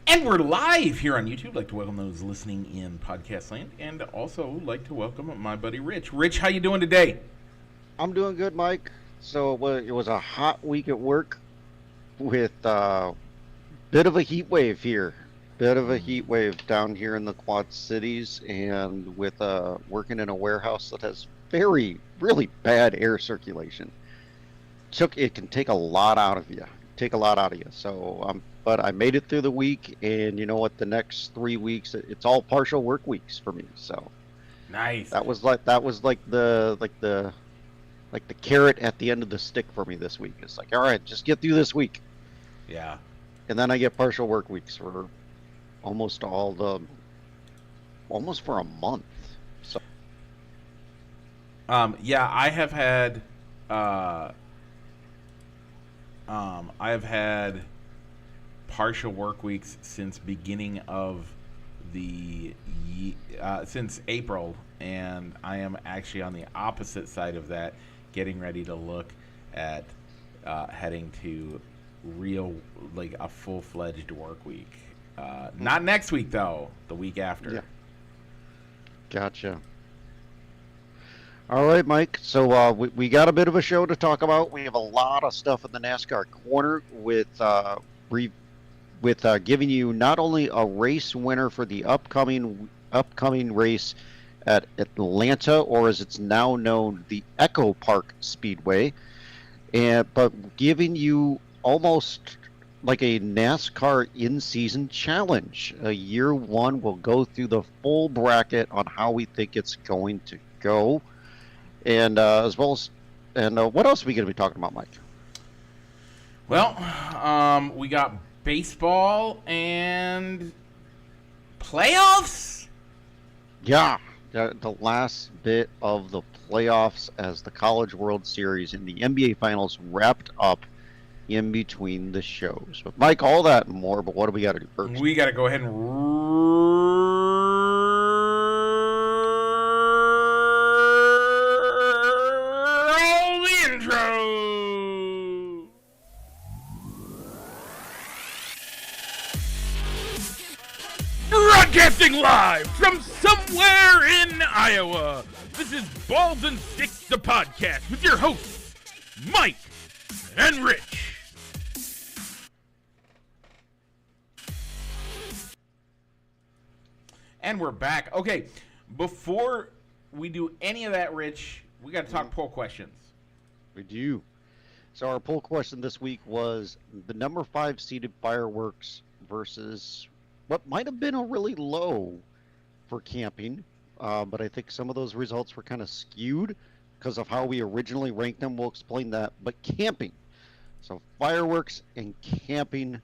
And we're live here on YouTube. Like to welcome those listening in podcast land, and also like to welcome my buddy Rich. Rich, how you doing today? I'm doing good, Mike. So it was a hot week at work with bit of a heat wave here. Bit of a heat wave down here in the Quad Cities, and with working in a warehouse that has really bad air circulation. It can take a lot out of you. Take a lot out of you. But I made it through the week, and you know what? The next 3 weeks, it's all partial work weeks for me. So Nice. that was like the carrot at the end of the stick for me this week. It's like, all right, just get through this week, Yeah. and then I get partial work weeks for almost all the almost for a month. So Yeah, I have had. Uh, I have had partial work weeks since beginning of since April, and I am actually on the opposite side of that, getting ready to look at heading to real, like a full-fledged work week. Not next week though, the week after. yeah, gotcha. All right, Mike. So we got a bit of a show to talk about. We have a lot of stuff in the NASCAR corner re, with giving you not only a race winner for the upcoming race at Atlanta, or as it's now known, the Echo Park Speedway, but giving you almost like a NASCAR in-season challenge. Year one, we'll go through the full bracket on how we think it's going to go, and as well as what else are we going to be talking about, Mike? Well, we got baseball and playoffs. Yeah, the last bit of the playoffs as the College World Series and the NBA Finals wrapped up in between the shows. But Mike, all that and more, but what do we got to do first? We got to go ahead and roll the intro. Broadcasting live from somewhere in Iowa. This is Balls and Sticks, the podcast, with your hosts, Mike and Rich. And we're back. Okay, before we do any of that, Rich, we got to talk poll questions. We do. So our poll question this week was the number 5 seeded Fireworks versus what might have been a really low for camping, but I think some of those results were kind of skewed because of how we originally ranked them. We'll explain that. But camping, so Fireworks and camping.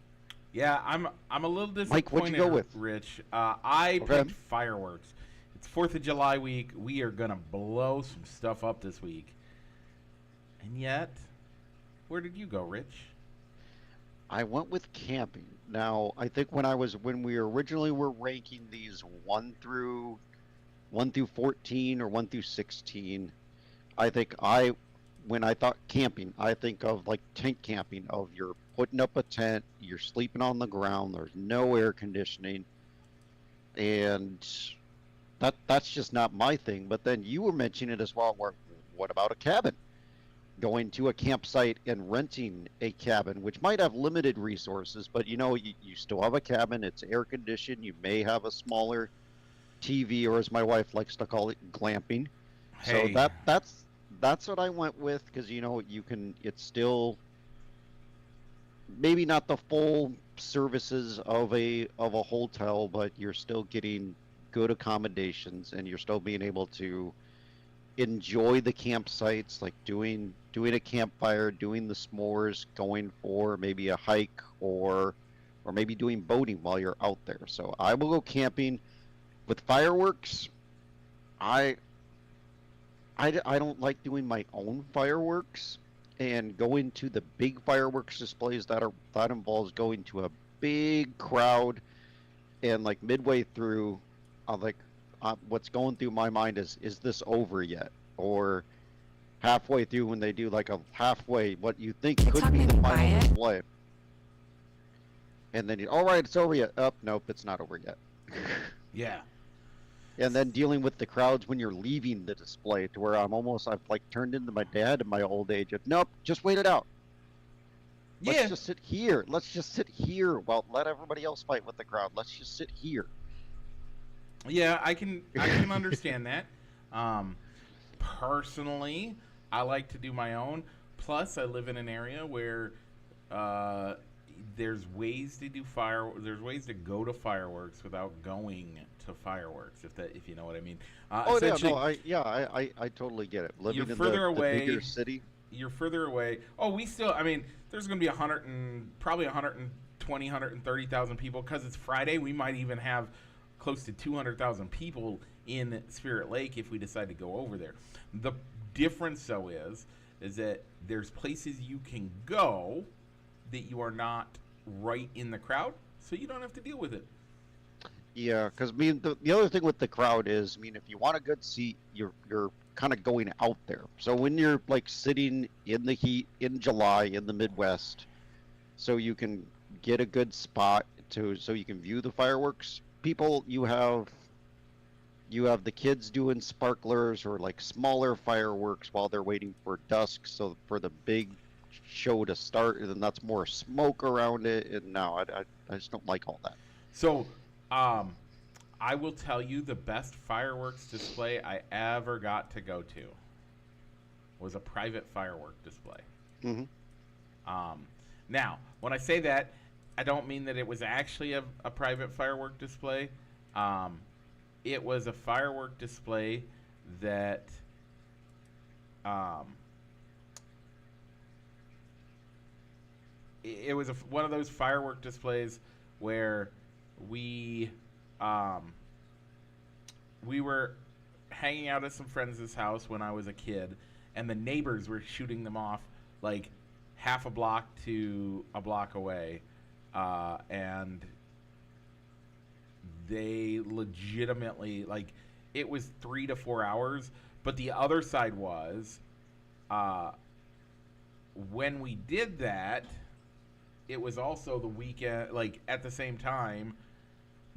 Yeah, I'm a little disappointed, Mike, what'd you go with? Rich. I Okay. picked fireworks. It's 4th of July week. We are going to blow some stuff up this week. And yet, where did you go, Rich? I went with camping. Now, I think when we originally were ranking these 1 through 14 or 1 through 16, I think when I thought camping, I think of like tent camping, of you're putting up a tent, you're sleeping on the ground, there's no air conditioning, and that's just not my thing. But then you were mentioning it as well, where what about a cabin? Going to a campsite and renting a cabin, which might have limited resources, but you still have a cabin, it's air conditioned, you may have a smaller TV, or as my wife likes to call it, glamping. So Hey, that's what I went with, because it's still maybe not the full services of a hotel, but you're still getting good accommodations, and you're still being able to enjoy the campsites, like doing a campfire, doing the s'mores, going for maybe a hike, or maybe doing boating while you're out there. So I will go camping. With fireworks, I I don't like doing my own fireworks, and going to the big fireworks displays that involves going to a big crowd, and like midway through, I'm like, what's going through my mind is this over yet? Or halfway through, when they do like a halfway, what you think Can you could talk be the maybe final quiet? display. And then, all right, it's over yet. Up, nope, it's not over yet. Yeah. And then dealing with the crowds when you're leaving the display, to where I've like turned into my dad in my old age. Of, nope, just wait it out. Let's Yeah. just sit here. Let's just sit here while let everybody else fight with the crowd. Let's just sit here. Yeah, I can understand that. Um, Personally, I like to do my own. Plus, I live in an area where uh, there's ways to do there's ways to go to fireworks without going to fireworks. If you know what I mean. Oh yeah, no, Essentially, I totally get it. you're Living in further the bigger away. city. You're further away. Oh, we still. I mean, there's going to be 100 and probably 120, 130,000 people because it's Friday. We might even have close to 200,000 people in Spirit Lake if we decide to go over there. The difference, though, is that there's places you can go that you are not right in the crowd, so you don't have to deal with it. Yeah, because I mean the other thing with the crowd is, I mean, if you want a good seat, you're kind of going out there. So when you're like sitting in the heat in July in the Midwest, so you can get a good spot to so you can view the fireworks. People, you have the kids doing sparklers or like smaller fireworks while they're waiting for dusk, so for the big show to start, and then that's more smoke around it. And no, I just don't like all that. So, um, I will tell you the best fireworks display I ever got to go to was a private firework display. Hmm. Um, Now, when I say that, I don't mean that it was actually a private firework display. Um, it was a firework display that um, it was one of those firework displays where we um, we were hanging out at some friends' house when I was a kid, and the neighbors were shooting them off like half a block to a block away, and they legitimately like it was 3 to 4 hours. But the other side was uh, when we did that, it was also the weekend. Like at the same time,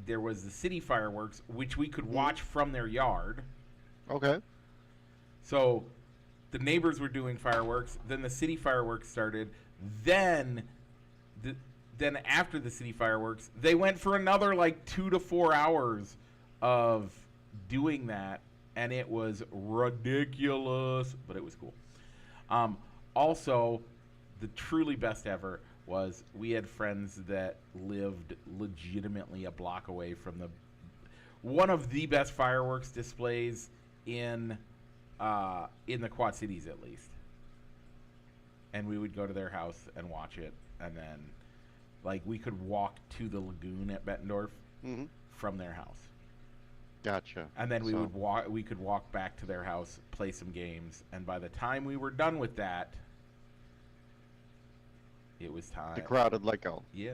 there was the city fireworks, which we could Hmm. watch from their yard. Okay. So the neighbors were doing fireworks. Then the city fireworks started. Then, the, then after the city fireworks, they went for another like 2 to 4 hours of doing that, and it was ridiculous, but it was cool. Um, Also, the truly best ever was we had friends that lived legitimately a block away from the one of the best fireworks displays in the Quad Cities at least. And we would go to their house and watch it, and then like we could walk to the lagoon at Bettendorf Hmm. from their house, Gotcha. and then we So would walk. We could walk back to their house, play some games, and by the time we were done with that, it was the time. crowd had let go. Yeah.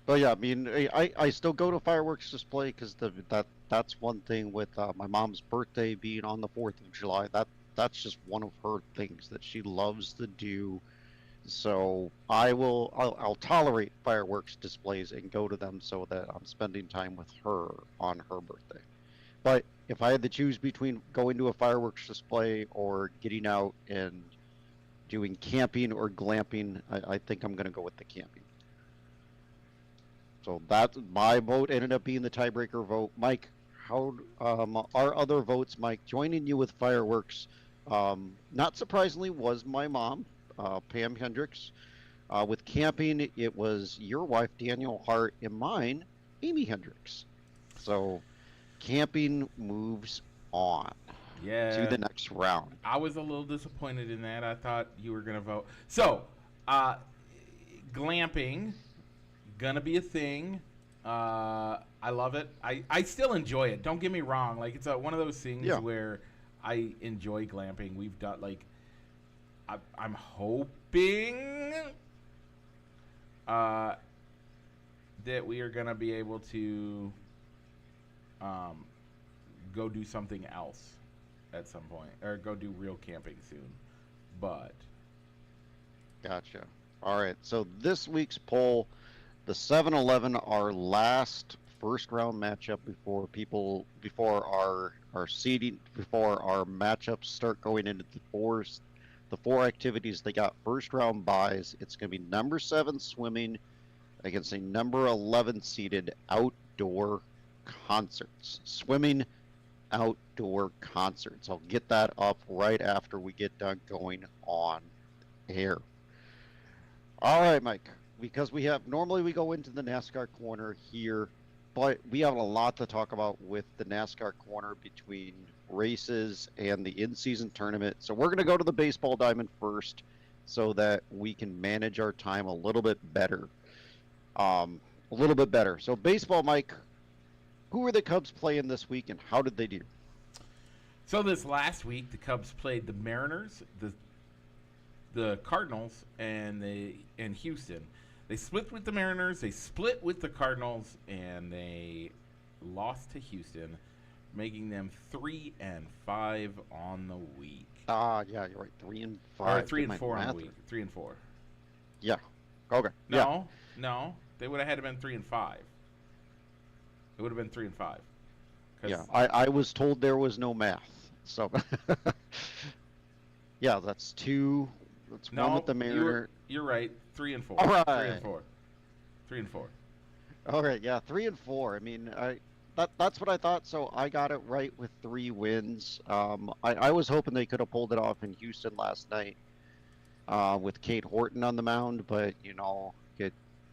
But yeah, I mean, I still go to fireworks display because that's one thing with my mom's birthday being on the 4th of July. That's just one of her things that she loves to do. So I'll tolerate fireworks displays and go to them so that I'm spending time with her on her birthday. But if I had to choose between going to a fireworks display or getting out and doing camping or glamping, I think I'm going to go with the camping. So that my vote ended up being the tiebreaker vote. Mike, how our other votes? Mike, joining you with fireworks, not surprisingly, was my mom, Pam Hendricks. With camping, it was your wife, Daniel Hart, and mine, Amy Hendricks. So camping moves on to Yeah. the next round. I was a little disappointed in that. I thought you were gonna vote. So, uh, glamping gonna be a thing. I love it. I still enjoy it. Don't get me wrong. Like it's one of those things Yeah. where I enjoy glamping. We've done like I'm hoping uh, that we are gonna be able to um, go do something else at some point, or go do real camping soon. But Gotcha. All right. So this week's poll, the 7-Eleven, our last first round matchup before our seeding, before our matchups start going into the four activities. They got first round buys. It's going to be number 7 swimming against a number 11 seeded outdoor concerts. Swimming outdoor concerts. I'll get that up right after we get done going on air. All right, Mike. Because normally we go into the NASCAR corner here, but we have a lot to talk about with the NASCAR corner between races and the in-season tournament. So we're going to go to the baseball diamond first so that we can manage our time a little bit better. So baseball, Mike, who were the Cubs playing this week and how did they do? So this last week, the Cubs played the Mariners, the Cardinals, and Houston. They split with the Mariners, they split with the Cardinals, and they lost to Houston, making them 3-5 on the week. Yeah, you're right. 3-5. Or 3-4 on the week. 3-4. Yeah. Okay. No. They would have had to been 3-5. It would have been 3-5. Yeah, I was told there was no math. So, yeah, that's two. That's one with the Mariner. You're right. 3-4. All right. 3-4. 3-4. All right. Yeah, 3-4. I mean, that's what I thought. So I got it right with 3 wins. I was hoping they could have pulled it off in Houston last night with Kate Horton on the mound, but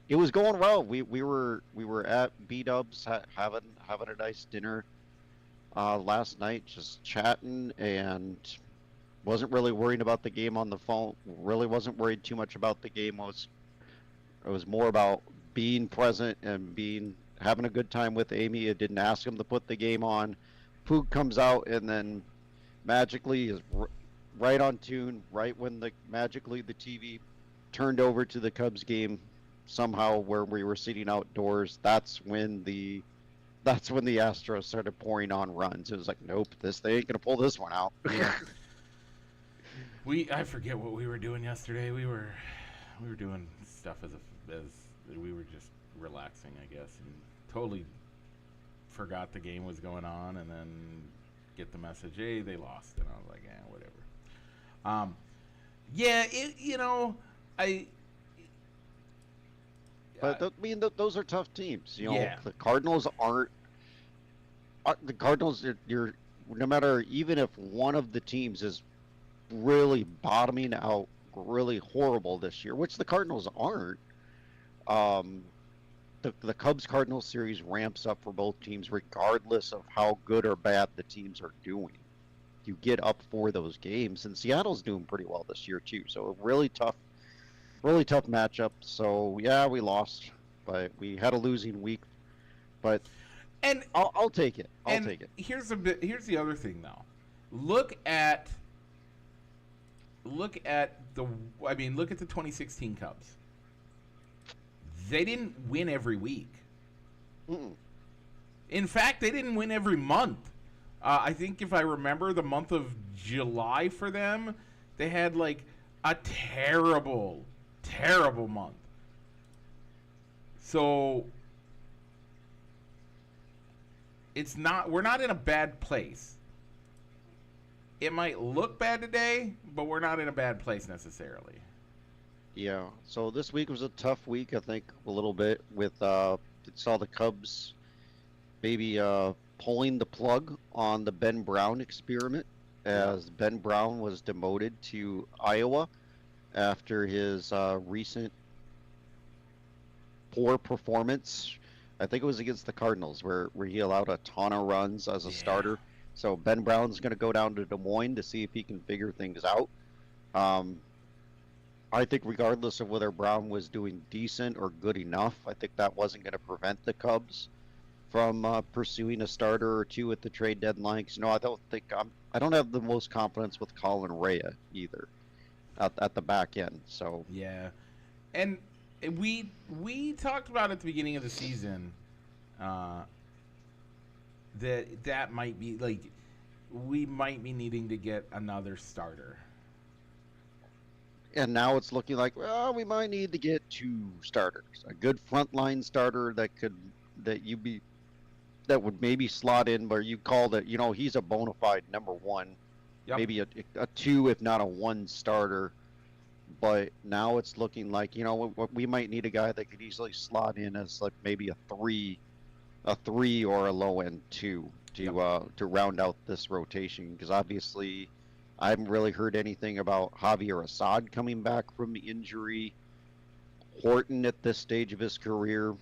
it was going well. We were at B-Dubs having a nice dinner last night, just chatting, and wasn't really worried about the game on the phone. Really wasn't worried too much about the game. It was more about being present and having a good time with Amy. I didn't ask him to put the game on. Poog comes out and then magically is right on tune, right when magically the TV turned over to the Cubs game somehow where we were sitting outdoors. That's when the Astros started pouring on runs. It was like, nope, they ain't gonna pull this one out. Yeah. I forget what we were doing yesterday. We were doing stuff as we were just relaxing, I guess, and totally forgot the game was going on, and then get the message, hey, they lost, and I was like, whatever. But those are tough teams. Yeah. The Cardinals aren't. The Cardinals, you're no matter, even if one of the teams is really bottoming out, really horrible this year, which the Cardinals aren't. The Cubs-Cardinals series ramps up for both teams, regardless of how good or bad the teams are doing. You get up for those games, and Seattle's doing pretty well this year too. So a really tough matchup. So yeah, we lost, but we had a losing week. But I'll take it. I'll take it. Here's the other thing though. Look at the 2016 Cubs. They didn't win every week. Mm-mm. In fact, they didn't win every month. I think if I remember the month of July for them, they had like a terrible month. So we're not in a bad place. It might look bad today, but we're not in a bad place necessarily. Yeah. So this week was a tough week, I think, a little bit with saw the Cubs maybe pulling the plug on the Ben Brown experiment, as Ben Brown was demoted to Iowa after his recent poor performance. I think it was against the Cardinals where he allowed a ton of runs as a starter. So Ben Brown's going to go down to Des Moines to see if he can figure things out. I think regardless of whether Brown was doing decent or good enough, I think that wasn't going to prevent the Cubs from pursuing a starter or two at the trade deadline. Because, I don't have the most confidence with Colin Rea either at the back end. So yeah, and we talked about at the beginning of the season that might be like we might be needing to get another starter. And now it's looking like, well, we might need to get 2 starters, a good frontline starter that you be that would maybe slot in where you call that, he's a bona fide number 1, Yep. maybe a 2 if not a 1 starter. But now it's looking like, we might need a guy that could easily slot in as like maybe a three or a low end 2 to round out this rotation, because obviously I haven't really heard anything about Javier Assad coming back from injury. Horton at this stage of his career,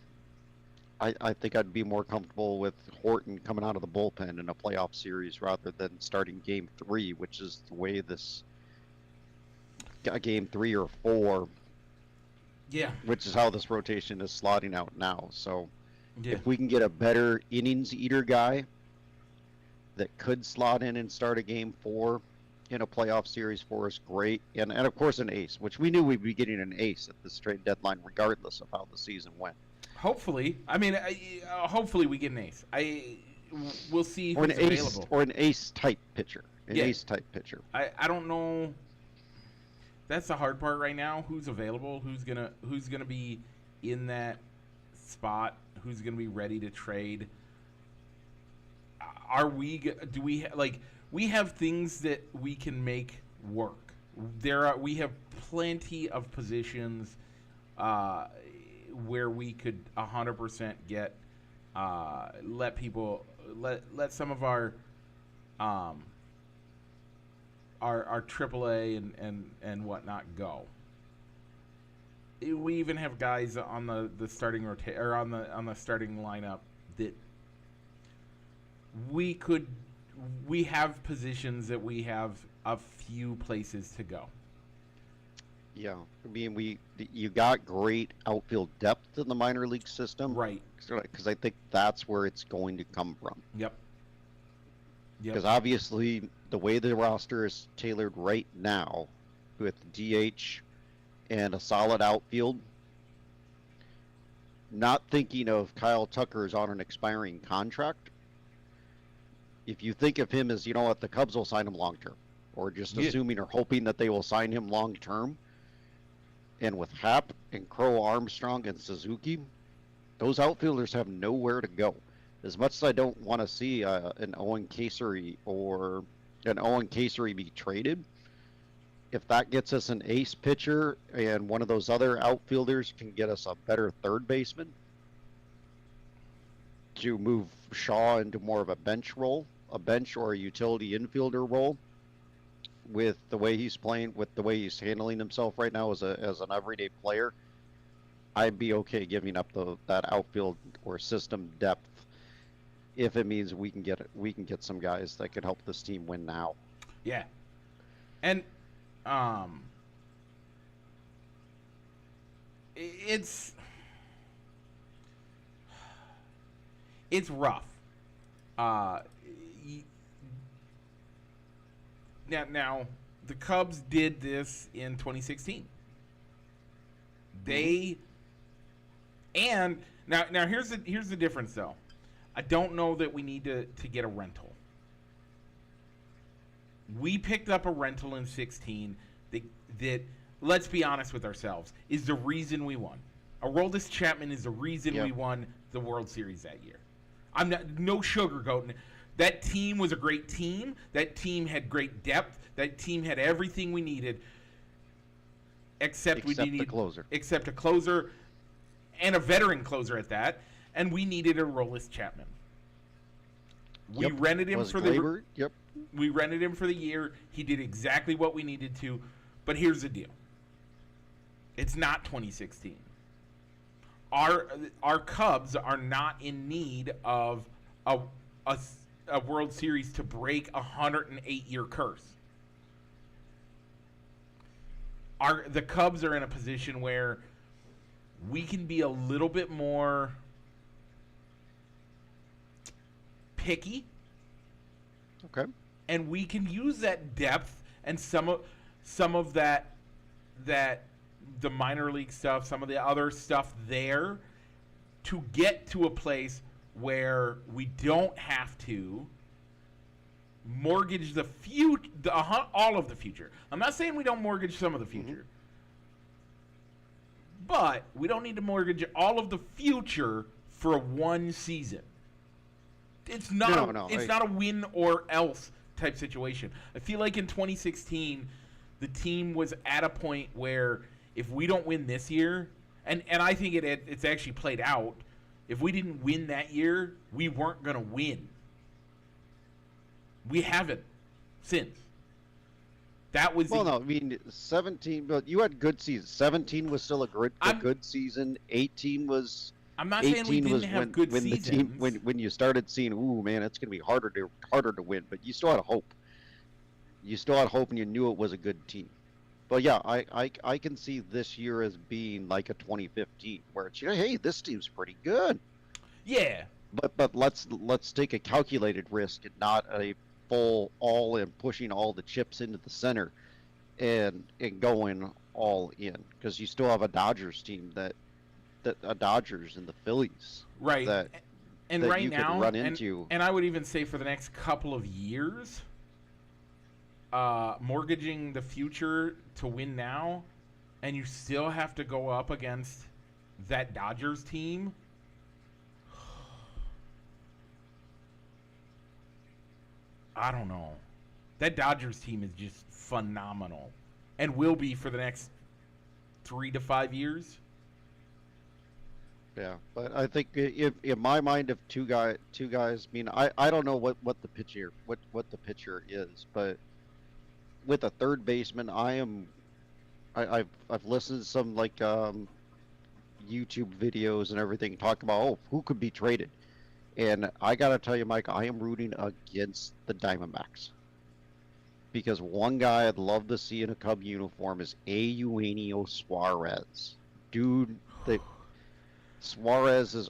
I think I'd be more comfortable with Horton coming out of the bullpen in a playoff series rather than starting game 3, which is the way this game 3 or 4, Yeah. which is how this rotation is slotting out now. So Yeah. if we can get a better innings eater guy that could slot in and start a game 4 in a playoff series for us, great. And of course an ace, which we knew we'd be getting an ace at this trade deadline regardless of how the season went. Hopefully, I mean, hopefully we get an ace. We'll see Or who's an ace, available. or an ace type pitcher. Yeah. Ace type pitcher. I don't know. That's the hard part right now. Who's available? Who's gonna be in that spot? Who's gonna be ready to trade? We have things that we can make work. We have plenty of positions where we could 100% get let some of our AAA and whatnot go. We even have guys on the starting or on the starting lineup that we have positions that we have a few places to go. Yeah, I mean, you got great outfield depth in the minor league system, Right. Because I think that's where it's going to come from. Yep. Because obviously, the way the roster is tailored right now, with DH and a solid outfield, not thinking of Kyle Tucker's on an expiring contract. If you think of him as, what, the Cubs will sign him long term, or just assuming or hoping that they will sign him long term. And with Happ and Crow Armstrong and Suzuki, those outfielders have nowhere to go. As much as I don't want to see an Owen Casery be traded, if that gets us an ace pitcher and one of those other outfielders can get us a better third baseman to move Shaw into more of a bench or a utility infielder role, with the way he's playing, with the way he's handling himself right now as an everyday player, I'd be okay giving up that outfield or system depth if it means we can get some guys that could help this team win now. Yeah. And it's rough. Now the Cubs did this in 2016. And now here's the difference though. I don't know that we need to get a rental. We picked up a rental in 16 that let's be honest with ourselves, is the reason we won. Aroldis Chapman is the reason we won the World Series that year. I'm no sugarcoating. That team was a great team. That team had great depth. That team had everything we needed, except a closer. Except a closer, and a veteran closer at that. And we needed a Aroldis Chapman. We rented him for Glaber? We rented him for the year. He did exactly what we needed to. But here's the deal. It's not 2016. Our Cubs are not in need of a World Series to break a 108-year curse. The Cubs are in a position where we can be a little bit more picky. Okay. And we can use that depth and some of that the minor league stuff, some of the other stuff there, to get to a place where we don't have to mortgage all of the future. I'm not saying we don't mortgage some of the future, But we don't need to mortgage all of the future for one season. It's not it's not a win or else type situation. I feel like in 2016, the team was at a point where if we don't win this year, and I think it's actually played out, if we didn't win that year, we weren't going to win. We haven't since. That was 17. But you had good seasons. 17 was still a good season. 18 was. I'm not saying we didn't have good seasons. The team, when you started seeing, ooh man, it's going to be harder to win, but you still had hope. You still had hope, and you knew it was a good team. But yeah, I can see this year as being like a 2015, where it's hey, this team's pretty good. Yeah. But let's take a calculated risk and not a full all in, pushing all the chips into the center, and going all in, because you still have a Dodgers team that Dodgers and the Phillies, right? And right you now, could run into. And I would even say for the next couple of years, mortgaging the future to win now, and you still have to go up against that Dodgers team. I don't know. That Dodgers team is just phenomenal, and will be for the next 3 to 5 years. Yeah, but I think if in my mind, if two guys, I mean, I don't know what the pitcher is, but with a third baseman, I've listened to some like YouTube videos and everything talking about who could be traded, and I gotta tell you, Mike, I am rooting against the Diamondbacks, because one guy I'd love to see in a Cub uniform is Eugenio Suarez, dude. Suarez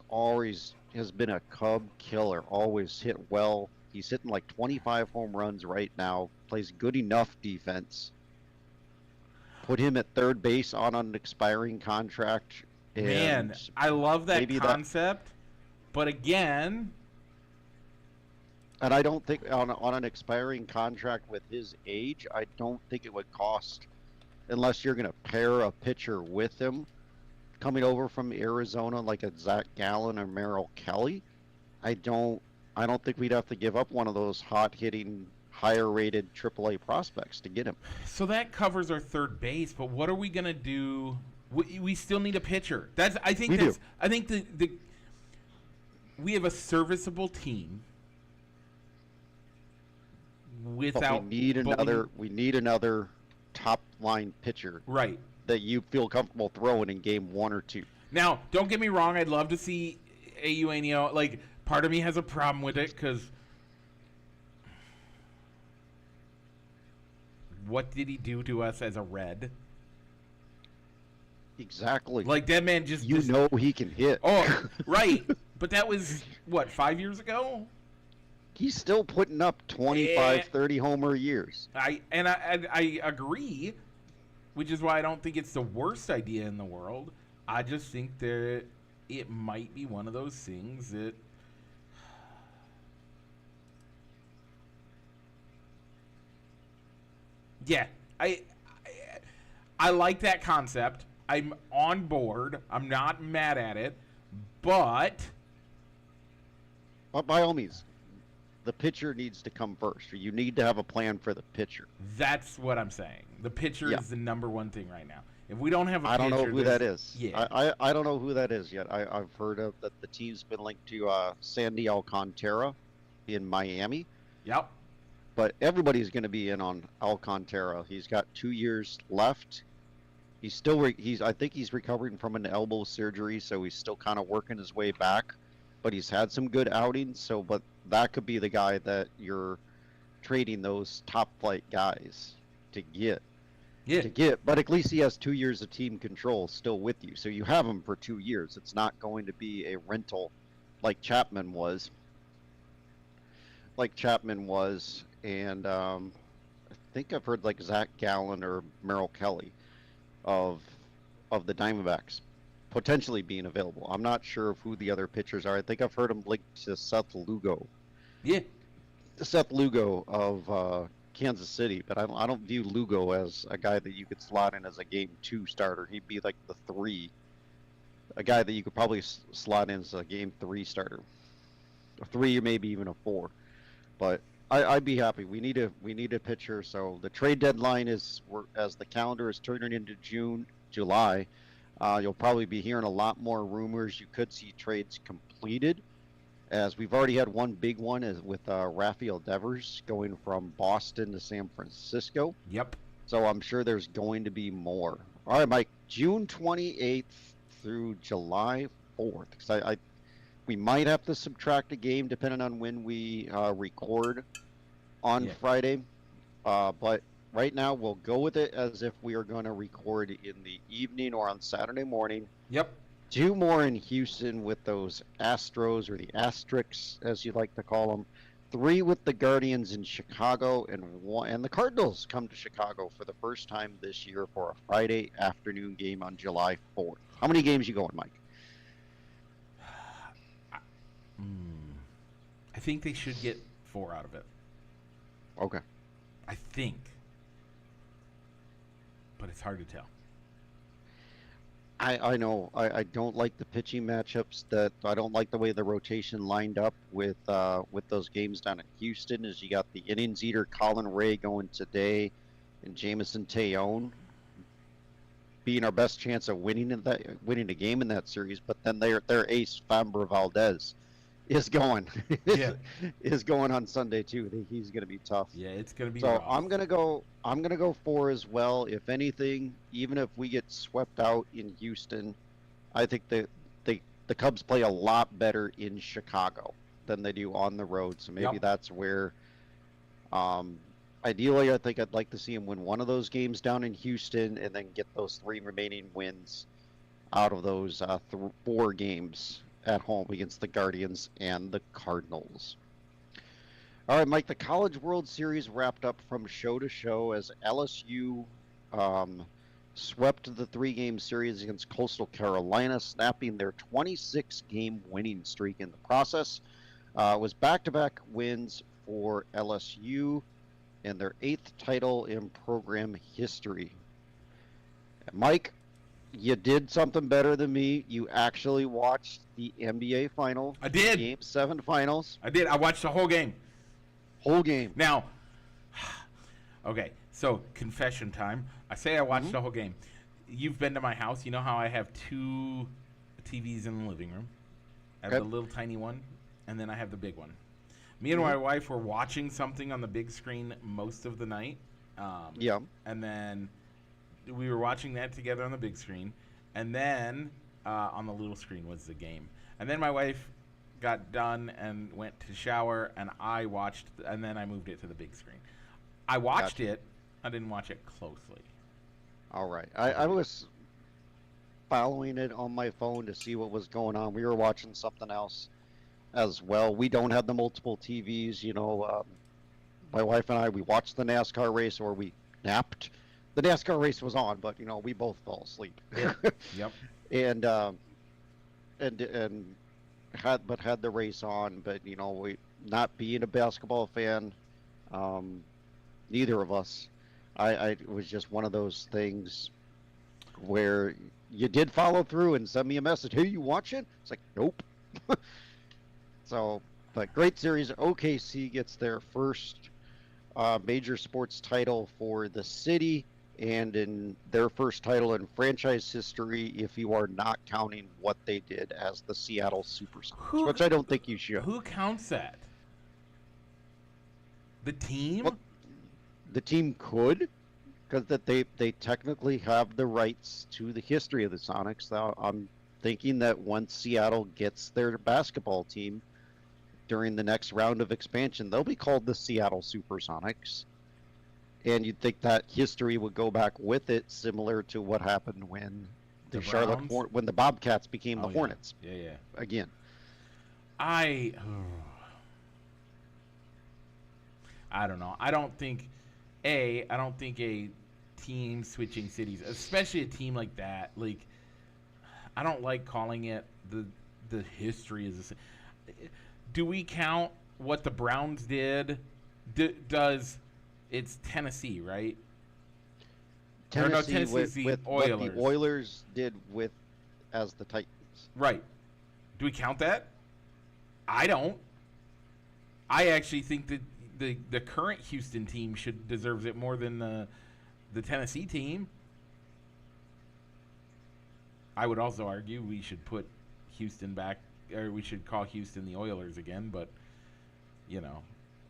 has been a Cub killer, always hit well. He's hitting like 25 home runs right now, plays good enough defense. Put him at third base on an expiring contract. Man, I love that concept, but again... And I don't think on an expiring contract with his age, I don't think it would cost, unless you're going to pair a pitcher with him, coming over from Arizona like a Zach Gallen or Merrill Kelly, I don't think we'd have to give up one of those hot-hitting, higher-rated AAA prospects to get him. So that covers our third base, but what are we gonna do? We still need a pitcher. I think we have a serviceable team without. We need another top-line pitcher. Right. That you feel comfortable throwing in game 1 or 2. Now, don't get me wrong. I'd love to see Eugenio. Like, part of me has a problem with it because what did he do to us as a Red? Exactly. Like, that man just... know he can hit. Oh, right. But that was, 5 years ago? He's still putting up 25, 30 homer years. I agree. Which is why I don't think it's the worst idea in the world. I just think that it might be one of those things that... Yeah, I like that concept. I'm on board. I'm not mad at it. But by all means, the pitcher needs to come first. You need to have a plan for the pitcher. That's what I'm saying. The pitcher is the number one thing right now. If we don't have a pitcher... I don't know who that is. Yeah. I don't know who that is yet. I've heard of that the team's been linked to Sandy Alcantara in Miami. Yep. But everybody's going to be in on Alcantara. He's got 2 years left. He's still I think he's recovering from an elbow surgery, so he's still kind of working his way back. But he's had some good outings, but that could be the guy that you're trading those top flight guys to get. Yeah. But at least he has 2 years of team control still with you, so you have him for 2 years. It's not going to be a rental like Chapman was. And I think I've heard like Zach Gallen or Merrill Kelly of the Diamondbacks potentially being available. I'm not sure of who the other pitchers are. I think I've heard him linked to Seth Lugo. Yeah. Seth Lugo of Kansas City, but I don't view Lugo as a guy that you could slot in as a game 2 starter. He'd be like the 3 a guy that you could probably slot in as a game 3 starter, a 3 or maybe even a 4. But I'd be happy. We need a pitcher. So the trade deadline is as the calendar is turning into July. You'll probably be hearing a lot more rumors. You could see trades completed, as we've already had one big one with Rafael Devers going from Boston to San Francisco. Yep. So I'm sure there's going to be more. All right, Mike. June 28th through July 4th. Because we might have to subtract a game depending on when we record on Friday. But right now, we'll go with it as if we are going to record in the evening or on Saturday morning. Yep. 2 more in Houston with those Astros, or the Asterix, as you like to call them. 3 with the Guardians in Chicago, and the Cardinals come to Chicago for the first time this year for a Friday afternoon game on July 4th. How many games you going, Mike? I think they should get 4 out of it. Okay. I think. But it's hard to tell. I know. I don't like the pitching matchups. That I don't like the way the rotation lined up with those games down in Houston. As you got the innings eater Colin Ray going today, and Jameson Taillon being our best chance of winning a game in that series. But then their ace Framber Valdez is going is going on Sunday too. He's going to be tough. Yeah, it's going to be. So rough. I'm gonna go 4 as well. If anything, even if we get swept out in Houston, I think the Cubs play a lot better in Chicago than they do on the road. So maybe that's where, ideally, I think I'd like to see him win one of those games down in Houston, and then get those 3 remaining wins out of those 4 games at home against the Guardians and the Cardinals. All right, Mike, the College World Series wrapped up from show to show as LSU swept the 3-game series against Coastal Carolina, snapping their 26-game winning streak in the process. It was back-to-back wins for LSU and their 8th title in program history. Mike, you did something better than me. You actually watched the NBA final. I did. Game 7 finals. I did. I watched the whole game. Whole game. Now, okay, so confession time. I say I watched the whole game. You've been to my house. You know how I have 2 TVs in the living room? I have the little tiny one, and then I have the big one. Me and my wife were watching something on the big screen most of the night. And then we were watching that together on the big screen. And then on the little screen was the game. And then my wife got done and went to shower, and I watched, and then I moved it to the big screen. I watched it. I didn't watch it closely. All right. I was following it on my phone to see what was going on. We were watching something else as well. We don't have the multiple TVs. My wife and I, we watched the NASCAR race, or we napped. The NASCAR race was on, but, we both fell asleep. Yeah. Yep. And had the race on, but we, not being a basketball fan, neither of us. It was just one of those things where you did follow through and send me a message. Hey, you watch it? It's like, nope. So, but great series. OKC gets their first major sports title for the city, and in their first title in franchise history, if you are not counting what they did as the Seattle Supersonics, which I don't think you should. Who counts that? The team? Well, the team could, because that they technically have the rights to the history of the Sonics. Now, I'm thinking that once Seattle gets their basketball team during the next round of expansion, they'll be called the Seattle Supersonics. And you'd think that history would go back with it, similar to what happened when when the Bobcats became the Hornets. Yeah. Again. I don't know. I don't think a team switching cities, especially a team like that, like, I don't like calling it the history is. Do we count what the Browns did? It's Tennessee, right? Tennessee's the with Oilers. what the Oilers did as the Right. Do we count that? I don't. I actually think that the current Houston team deserves it more than the Tennessee team. I would also argue we should put Houston back, or we should call Houston the Oilers again, but,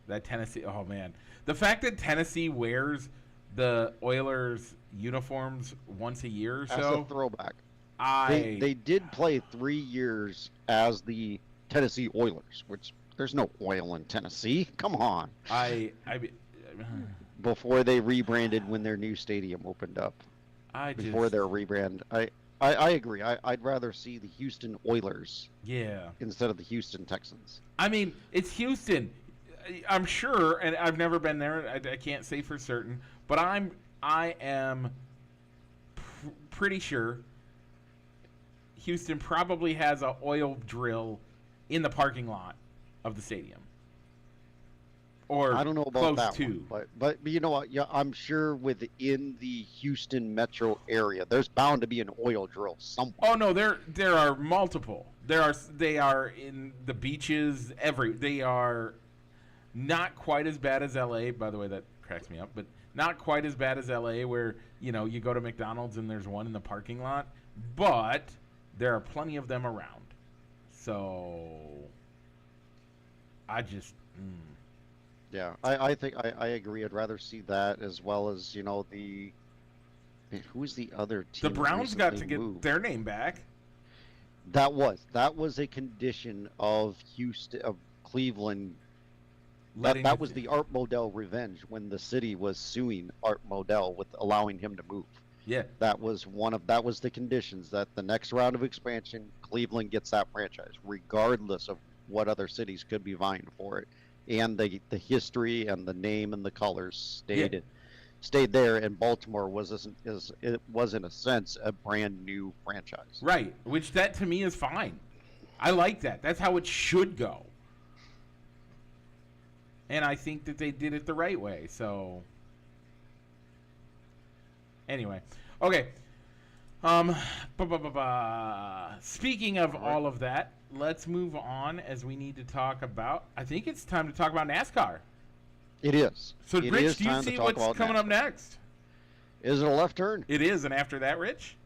that Tennessee, oh man. The fact that Tennessee wears the Oilers uniforms once a year or so. As a throwback. They did play 3 years as the Tennessee Oilers, which there's no oil in Tennessee. Come on. Before they rebranded when their new stadium opened up. Before their rebrand. I agree. I'd rather see the Houston Oilers instead of the Houston Texans. I mean, it's Houston. I'm sure, and I've never been there. I can't say for certain, but I am pretty sure Houston probably has an oil drill in the parking lot of the stadium. Or I don't know about that too. One, but you know what? Yeah, I'm sure within the Houston metro area, there's bound to be an oil drill somewhere. Oh no, there are multiple. They are in the beaches. They are not quite as bad as LA. By the way, that cracks me up, but not quite as bad as LA, where you go to McDonald's and there's one in the parking lot. But there are plenty of them around. So I just. Yeah, I think I agree. I'd rather see that as well as who's the other team? The Browns got to get their name back. That was a condition of Cleveland. That was the Art Modell revenge when the city was suing Art Modell with allowing him to move. Yeah, that was the conditions that the next round of expansion, Cleveland gets that franchise, regardless of what other cities could be vying for it. And the history and the name and the colors stayed there, and Baltimore was in a sense a brand new franchise. Right, which that to me is fine. I like that. That's how it should go. And I think that they did it the right way. So anyway, okay. Speaking of all of that, let's move on as we need to talk about. I think it's time to talk about NASCAR. It is. So, Rich, do you see what's coming up next? Is it a left turn? It is, and after that, Rich?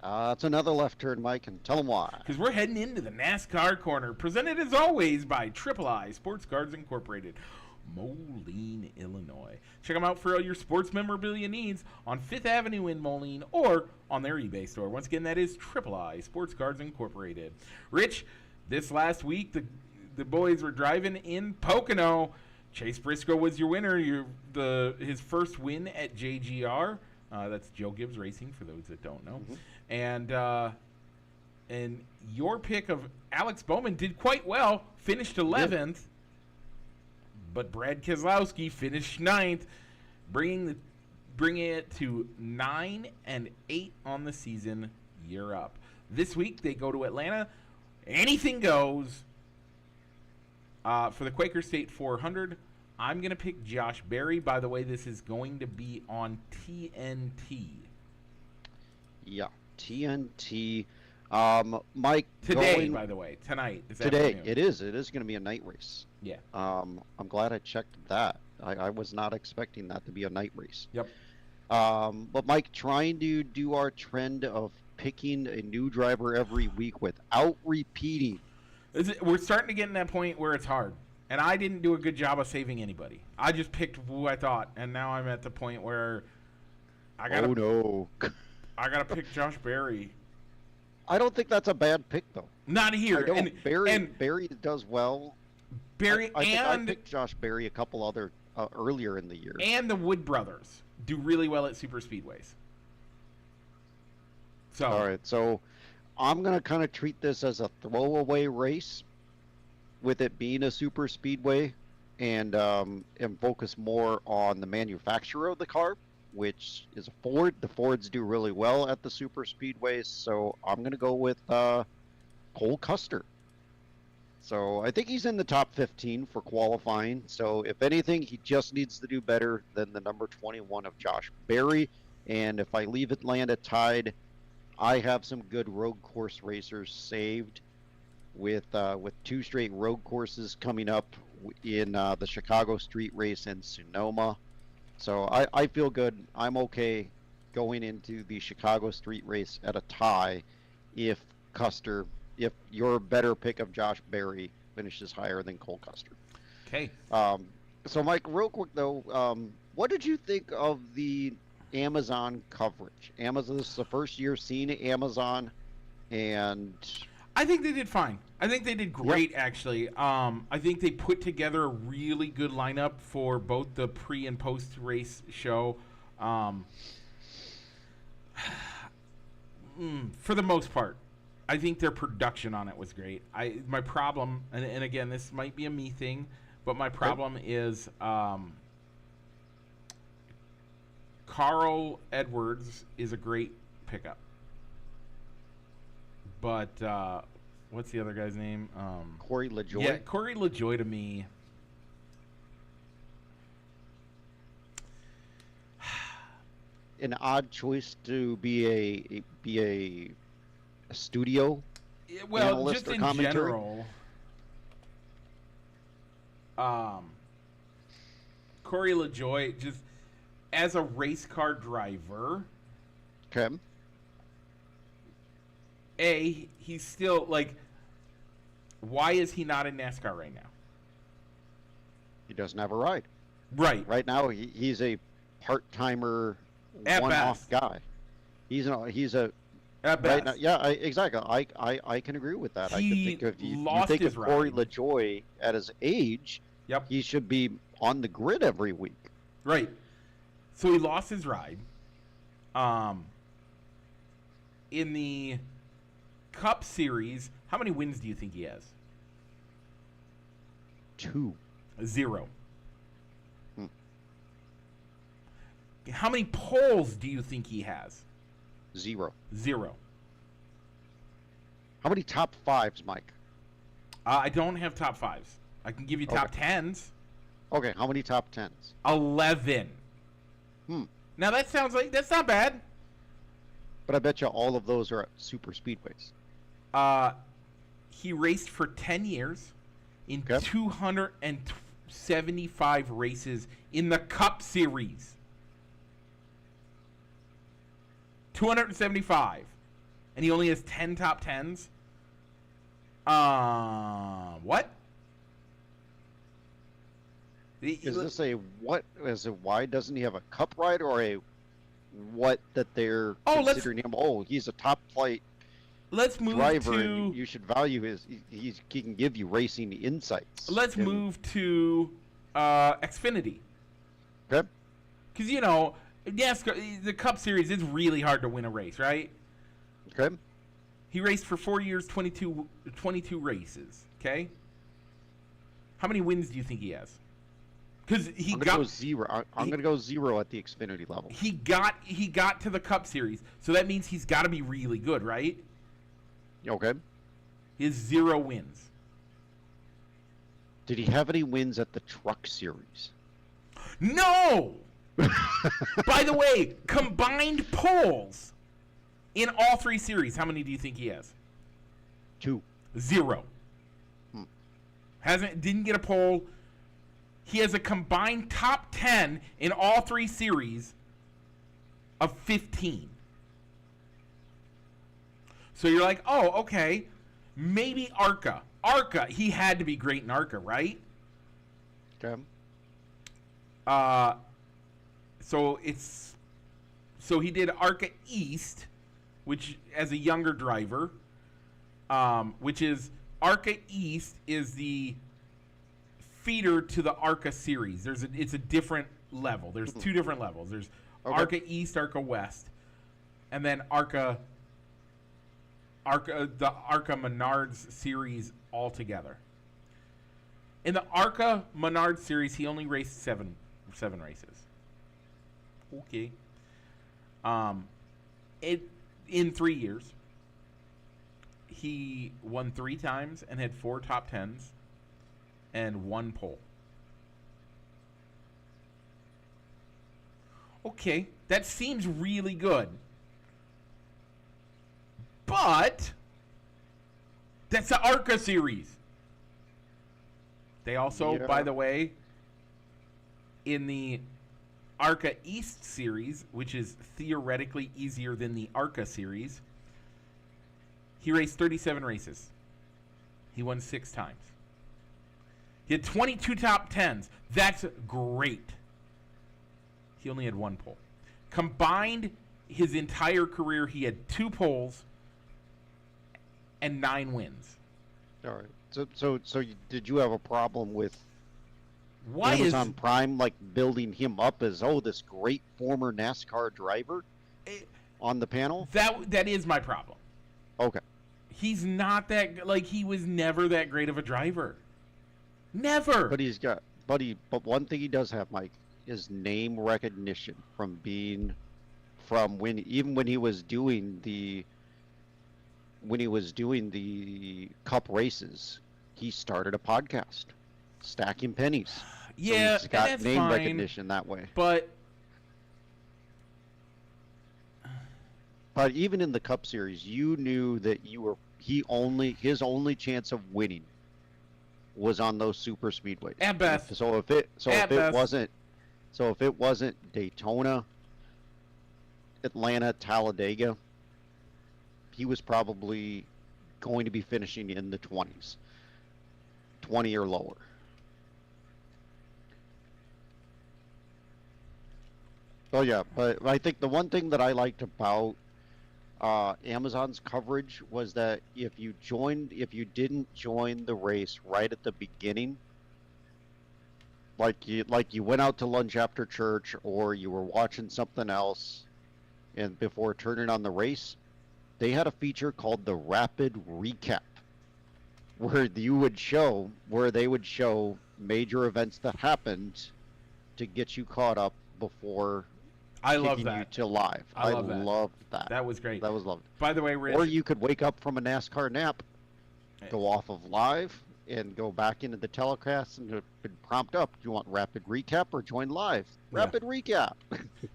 It's another left turn, Mike, and tell them why. Because we're heading into the NASCAR corner, presented as always by I Sports Cards Incorporated, Moline, Illinois. Check them out for all your sports memorabilia needs on 5th Avenue in Moline or on their eBay store. Once again, that is I Sports Cards Incorporated. Rich, this last week, the boys were driving in Pocono. Chase Briscoe was your winner. His first win at JGR. That's Joe Gibbs Racing, for those that don't know. Mm-hmm. And your pick of Alex Bowman did quite well, finished 11th. But Brad Keselowski finished 9th, bringing it to 9-8 on the season. Year up. This week they go to Atlanta. Anything goes. For the Quaker State 400, I'm going to pick Josh Berry. By the way, this is going to be on TNT. Yeah, TNT. Mike, today, by the way, tonight. Today, afternoon. it is going to be a night race. Yeah. I'm glad I checked that. I was not expecting that to be a night race. Yep. But Mike, trying to do our trend of picking a new driver every week without repeating. We're starting to get in that point where it's hard. And I didn't do a good job of saving anybody. I just picked who I thought, and now I'm at the point where I got to pick Josh Berry. I don't think that's a bad pick, though. Not here. Berry does well. I picked Josh Berry a couple other earlier in the year. And the Wood brothers do really well at super speedways. So all right, so I'm going to kind of treat this as a throwaway race with it being a super speedway and focus more on the manufacturer of the car, which is a Ford. The Fords do really well at the super speedways, so I'm going to go with Cole Custer. So I think he's in the top 15 for qualifying. So if anything, he just needs to do better than the number 21 of Josh Berry. And if I leave Atlanta tied, I have some good road course racers saved with 2 straight road courses coming up in the Chicago Street Race and Sonoma. So I feel good. I'm okay going into the Chicago Street Race at a tie if Custer, if your better pick of Josh Berry finishes higher than Cole Custer. Okay. So Mike, real quick though, what did you think of the Amazon coverage? Amazon, this is the first year seeing Amazon, and I think they did fine. I think they did great, actually. I think they put together a really good lineup for both the pre and post race show. For the most part, I think their production on it was great. My problem, and again, this might be a me thing, but my problem is Carl Edwards is a great pickup. But what's the other guy's name? Corey LaJoy. Yeah, Corey LaJoy to me. An odd choice to be a studio Well, analyst just or in commentary? general. Corey LaJoy, just as a race car driver, Okay. he's still like, why is he not in NASCAR right now? He doesn't have a ride. Right. Right now, he's a part-timer, At one-off best. guy. He's a At right best. now. Yeah, exactly. I can agree with that. I can He think of you lost think his of Corey ride. LaJoy at his age. Yep. He should be on the grid every week. Right. So he lost his ride. In the Cup Series, how many wins do you think he has? 2. 0. Hmm. How many poles do you think he has? 0. 0. How many top 5s, Mike? I don't have top 5s. I can give you top 10s. Okay, how many top 10s? 11. Now that sounds like that's not bad. But I bet you all of those are at super speedways. He raced for 10 years in Okay. 275 races in the Cup Series. 275. And he only has 10 top 10s? What? Is this a what? Is it why doesn't he have a cup ride or a what that they're considering him? Oh, he's a top flight Let's move driver, to. and you should value his. He can give you racing insights. Let's And- move to Xfinity. Okay. Because, NASCAR, the Cup Series, it's really hard to win a race, right? Okay. He raced for 4 years, 22 races, okay? How many wins do you think he has? Because I'm gonna go 0. I'm gonna go 0 at the Xfinity level. he got to the Cup Series, so that means he's got to be really good, right? Okay. He has 0 wins. Did he have any wins at the Truck Series? No! By the way, combined poles in all 3 series, how many do you think he has? 2. 0. Didn't get a pole. He has a combined top 10 in all 3 series of 15. So you're like, oh, okay, maybe ARCA. ARCA, he had to be great in ARCA, right? Okay. So he did ARCA East, which as a younger driver, which is ARCA East is the feeder to the ARCA series. It's a different level. There's 2 different levels. There's ARCA East, ARCA West, and then the ARCA Menards series altogether. In the ARCA Menards series, he only raced seven races. Okay. In 3 years, he won 3 times and had 4 top 10s and 1 pole. Okay, that seems really good. But that's the ARCA series. They also, by the way, in the ARCA East series, which is theoretically easier than the ARCA series, he raced 37 races. He won 6 times. He had 22 top 10s. That's great. He only had 1 pole. Combined his entire career, he had 2 poles and 9 wins. All right. So did you have a problem with Why Amazon Prime like building him up as this great former NASCAR driver on the panel? That is my problem. Okay. He's not that, like, he was never that great of a driver. Never. But one thing he does have, Mike, is name recognition from when he was doing the Cup races. He started a podcast, Stacking Pennies. Yeah, so he's got that's name fine, recognition that way. But even in the Cup Series, you knew that his only chance of winning was on those super speedways. At best. So if it wasn't Daytona, Atlanta, Talladega, he was probably going to be finishing in the 20s, 20 or lower. Oh yeah, but I think the one thing that I liked about Amazon's coverage was that if you didn't join the race right at the beginning, like you went out to lunch after church or you were watching something else, and before turning on the race, they had a feature called the Rapid Recap, where they would show major events that happened to get you caught up before. I love you that. to live. I love that. loved that. That was great. That was lovely. By the way, Rich, or you could wake up from a NASCAR nap, go off of live, and go back into the telecast and prompt up. Do you want rapid recap or join live? Rapid recap.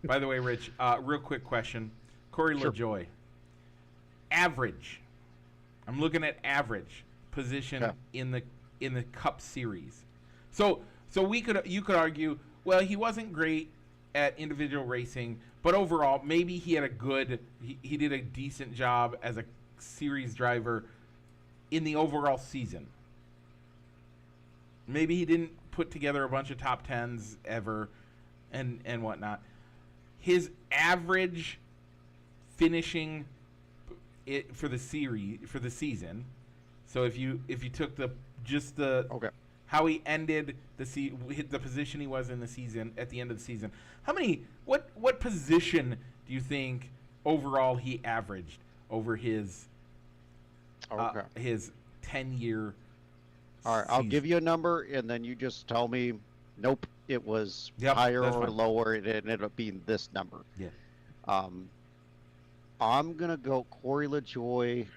By the way, Rich, real quick question. Corey Sure. LaJoy. Average. I'm looking at average position in the Cup Series. So you could argue, well, he wasn't great at individual racing, but overall, maybe he had he did a decent job as a series driver in the overall season. Maybe he didn't put together a bunch of top 10s ever and whatnot. His average finishing it for the season. So if you took how he ended the position he was in the season at the end of the season, what position do you think overall he averaged over his 10-year? All right, I'll give you a number, and then you just tell me, nope, it was higher or lower. It ended up being this number. Yeah. I'm gonna go Corey LaJoy.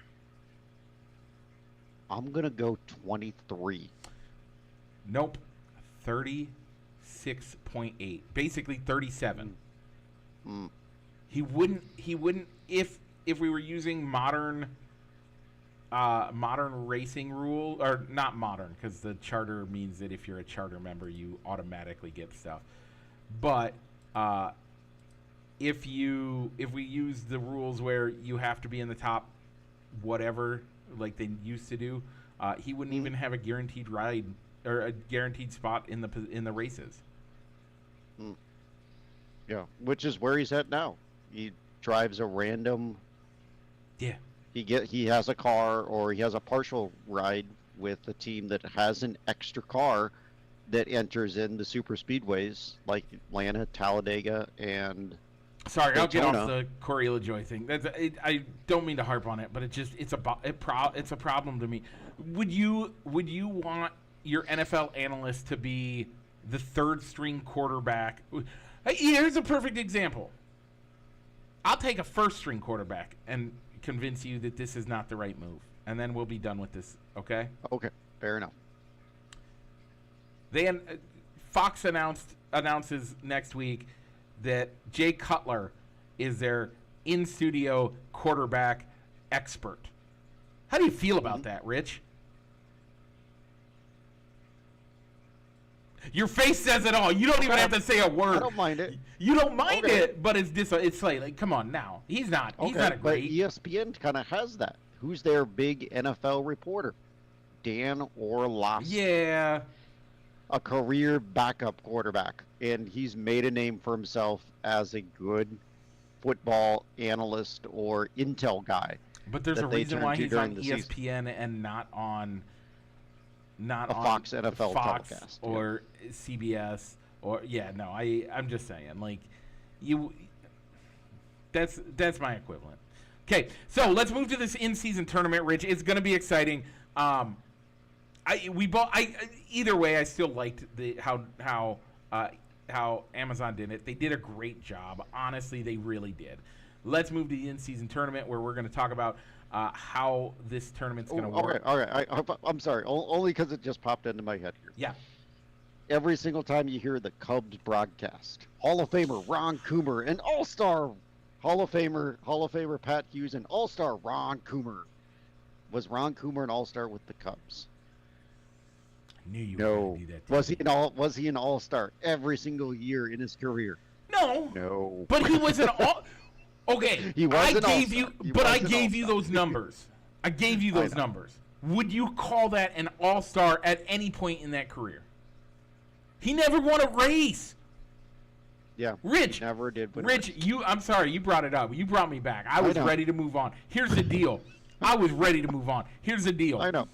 I'm gonna go 23. Nope, 36.8, basically 37. He wouldn't if we were using modern racing rule, or not modern, because the charter means that if you're a charter member you automatically get stuff. But if we use the rules where you have to be in the top whatever, like they used to do, he wouldn't even have a guaranteed ride or a guaranteed spot in the races. Yeah, which is where he's at now. He drives a random. Yeah. He has a car, or he has a partial ride with a team that has an extra car that enters in the super speedways like Atlanta, Talladega, and. Sorry, Daytona. I'll get off the Corey LaJoy thing. I don't mean to harp on it, but it's a problem to me. Would you want your NFL analyst to be the third string quarterback? Here's a perfect example. I'll take a first string quarterback and convince you that this is not the right move, and then we'll be done with this. Okay? Okay, fair enough. Fox announces next week that Jay Cutler is their in-studio quarterback expert. How do you feel about that, Rich? Your face says it all. You don't even have to say a word. I don't mind it. You don't mind it, but it's like, come on now. He's not a great. But ESPN kind of has that. Who's their big NFL reporter? Dan Orlovsky. Yeah. A career backup quarterback, and he's made a name for himself as a good football analyst or intel guy. But there's a reason why he's on ESPN and not on Fox NFL Fox telecast or CBS or I'm just saying, like, that's my equivalent. Okay, so let's move to this in-season tournament, Rich. It's going to be exciting. Either way, I still liked how Amazon did it. They did a great job. Honestly, they really did. Let's move to the in-season tournament, where we're going to talk about how this tournament's going to work. All right. I'm sorry. Only because it just popped into my head here. Yeah. Every single time you hear the Cubs broadcast, Hall of Famer Ron Coomer and All-Star Hall of Famer Pat Hughes and All-Star Ron Coomer. Was Ron Coomer an All-Star with the Cubs? I knew you were going to do that. Was he an All-Star every single year in his career? No. But he was an all. Okay. He was an gave All-Star. I gave you those numbers. I gave you those numbers. Would you call that an All-Star at any point in that career? He never won a race. Yeah. Rich. Never did. Rich, I'm sorry. You brought it up. You brought me back. I was ready to move on. Here's the deal. I was ready to move on. Here's the deal. I know.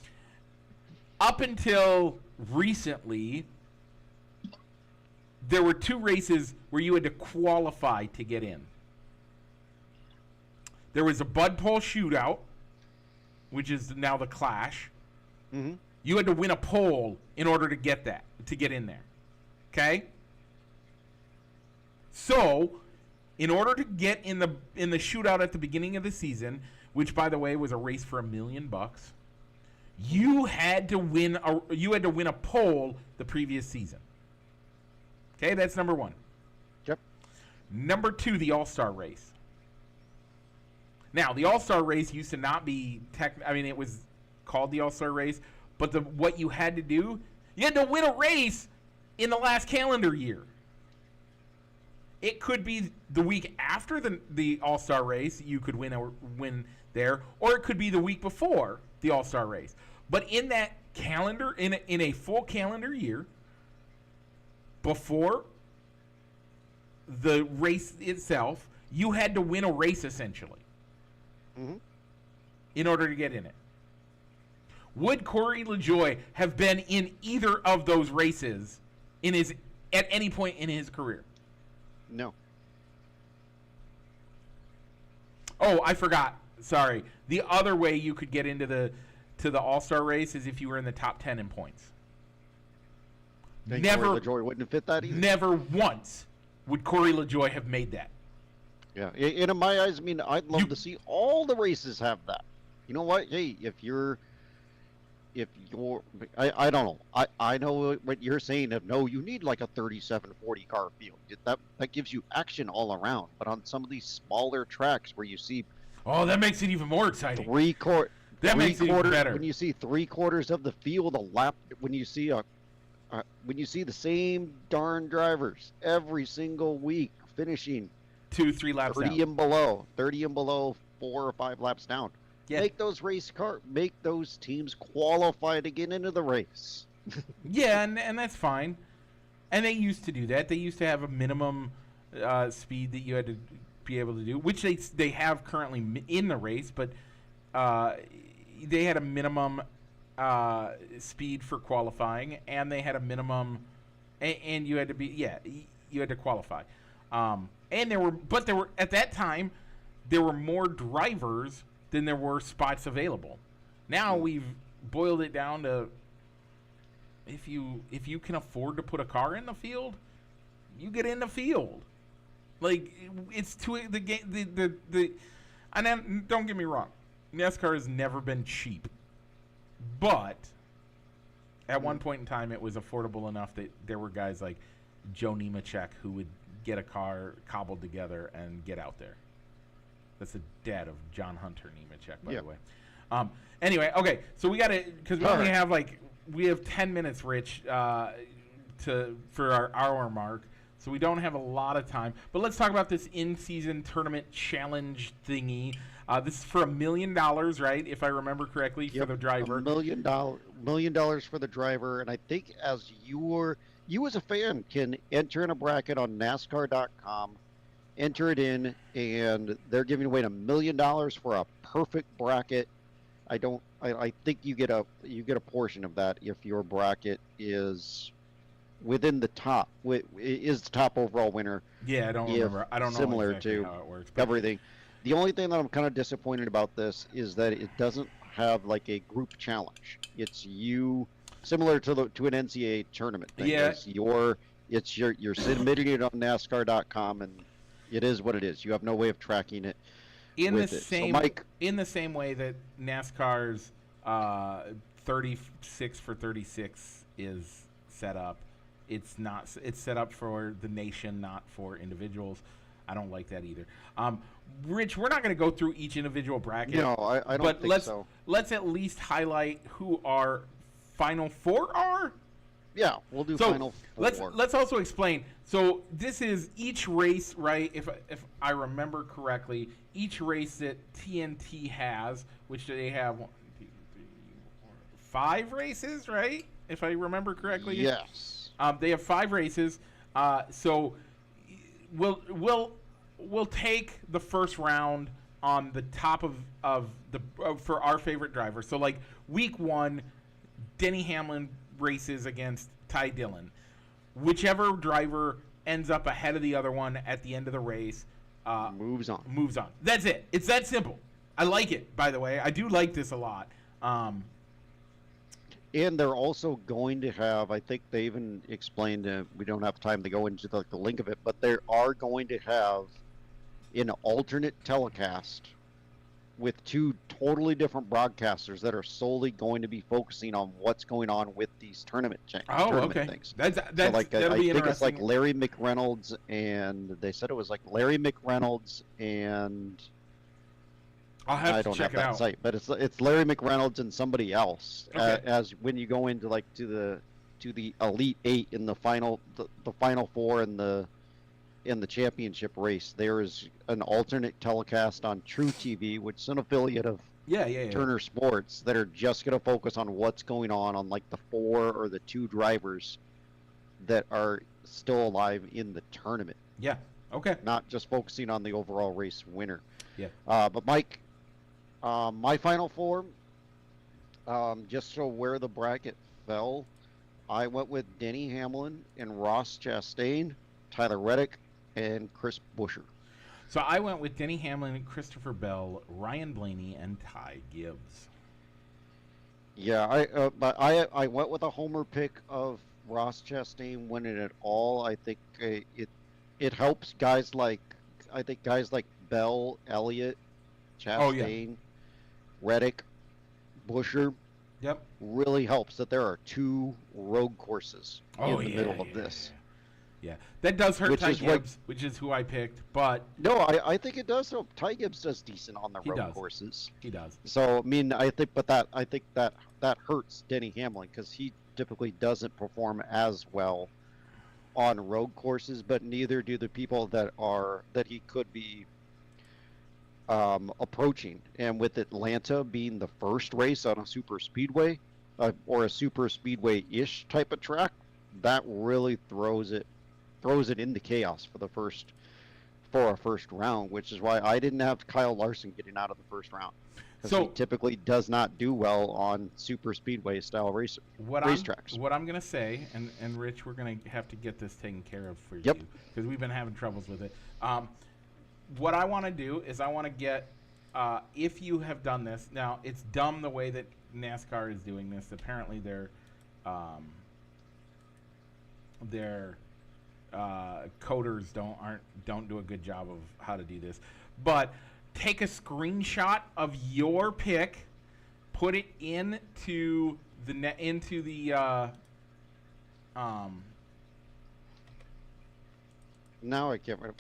Up until recently, there were 2 races where you had to qualify to get in. There was a Bud Pole shootout, which is now the Clash. Mm-hmm. You had to win a pole in order to get in there. Okay? So, in order to get in the shootout at the beginning of the season, which by the way was a race for $1 million, you had to win a pole the previous season. Okay, that's number 1. Yep. Number 2, the All-Star race. Now, the All-Star race used to not be it was called the All-Star race, but what you had to do, you had to win a race in the last calendar year. It could be the week after the All-Star race, you could win there, or it could be the week before the All-Star race. But in that calendar, in a full calendar year, before the race itself, you had to win a race essentially, in order to get in it. Would Corey LaJoie have been in either of those races at any point in his career? No. Oh, I forgot. Sorry. The other way you could get into the All-Star race is if you were in the top 10 in points. Corey LaJoie wouldn't have fit that either. Never once would Corey LaJoie have made that. Yeah. In my eyes, I'd love to see all the races have that. You know what? Hey, if you're I don't know. I know what you're saying of no, you need like a 37-40 car field. That gives you action all around. But on some of these smaller tracks where you see that makes it even more exciting. That makes it even better. When you see 3/4 of the field a lap, when you see the same darn drivers every single week finishing 2-3 laps 30 down. and below 4 or 5 laps down. Yeah. Make those teams qualify to get into the race. Yeah, and that's fine. And they used to do that. They used to have a minimum speed that you had to be able to do, which they have currently in the race, but they had a minimum speed for qualifying, and they had a minimum, and you had to qualify. And there were at that time there were more drivers than there were spots available. Now we've boiled it down to if you can afford to put a car in the field, you get in the field. Like it's to the game and then, don't get me wrong, NASCAR has never been cheap, but at one point in time it was affordable enough that there were guys like Joe Nemechek who would get a car cobbled together and get out there. That's the dad of John Hunter Nemechek, by Yeah. the way. Anyway, okay, so we got to, because we only have we have 10 minutes, Rich, for our hour mark, so we don't have a lot of time. But let's talk about this in-season tournament challenge thingy. This is for $1 million, right? If I remember correctly, for the driver. $1 million for the driver, and I think as you as a fan can enter in a bracket on NASCAR.com, enter it in, and they're giving away $1 million for a perfect bracket. I think you get a portion of that if your bracket is within the top, is the top overall winner. Yeah, I don't remember. I don't know similar exactly to how it works. But everything. The only thing that I'm kind of disappointed about this is that it doesn't have like a group challenge. It's you, similar to an NCAA tournament thing. Yeah. You're submitting it on NASCAR.com, and it is what it is. You have no way of tracking it. in the with it. same So Mike, in the same way that NASCAR's 36 for 36 is set up, it's set up for the nation, not for individuals. I don't like that either. Rich, we're not going to go through each individual bracket. no, I don't think so. Let's at least highlight who our Final Four are. Yeah, we'll do So final four. let's also explain. So this is each race, right? If I remember correctly, each race that TNT has, which they have 1, 2, 3, 4, 5 races, right? If I remember correctly. Yes. They have 5 races. So we'll take the first round on the top of for our favorite driver. So like week 1, Denny Hamlin races against Ty Dillon. Whichever driver ends up ahead of the other one at the end of the race moves on. That's it. It's that simple. I like it, by the way. I do like this a lot. And they're also going to have, I think they even explained, we don't have time to go into the link of it, but they are going to have an alternate telecast with 2 totally different broadcasters that are solely going to be focusing on what's going on with these tournament things. That's so like that'll I be think interesting. it's like Larry McReynolds, and they said it was like Larry McReynolds and I'll have I to don't check have it that out. site, but it's Larry McReynolds and somebody else. Okay. As when you go into like to the Elite 8 in the final Final Four in the championship race, there is an alternate telecast on True TV, which is an affiliate of Yeah. Turner Sports, that are just going to focus on what's going on like the 4 or the 2 drivers that are still alive in the tournament. Yeah. Okay. Not just focusing on the overall race winner. Yeah. But Mike, my Final Four, just so where the bracket fell, I went with Denny Hamlin and Ross Chastain, Tyler Reddick, and Chris Buescher. So I went with Denny Hamlin, Christopher Bell, Ryan Blaney, and Ty Gibbs. Yeah, I went with a homer pick of Ross Chastain winning it all. I think it helps guys like Bell, Elliott, Chastain, Reddick, Buescher. Yep. Really helps that there are 2 road courses in the middle of this. Yeah, that does hurt Which Ty is what- Gibbs, which is who I picked, but No, I think it does help. Ty Gibbs does decent on the He road does. courses. he does. So I mean, I think that hurts Denny Hamlin because he typically doesn't perform as well on road courses, but neither do the people that he could be approaching. And with Atlanta being the first race on a super speedway or a super speedway-ish type of track, that really throws it into chaos for a first round, which is why I didn't have Kyle Larson getting out of the first round, because he typically does not do well on super speedway style racetracks. What I'm gonna say, and Rich, we're gonna have to get this taken care of for Yep. you because we've been having troubles with it. What I want to do is I want to get if you have done this now. It's dumb the way that NASCAR is doing this. Apparently, their coders don't do a good job of how to do this. But take a screenshot of your pick, put it into the Now I can't remember.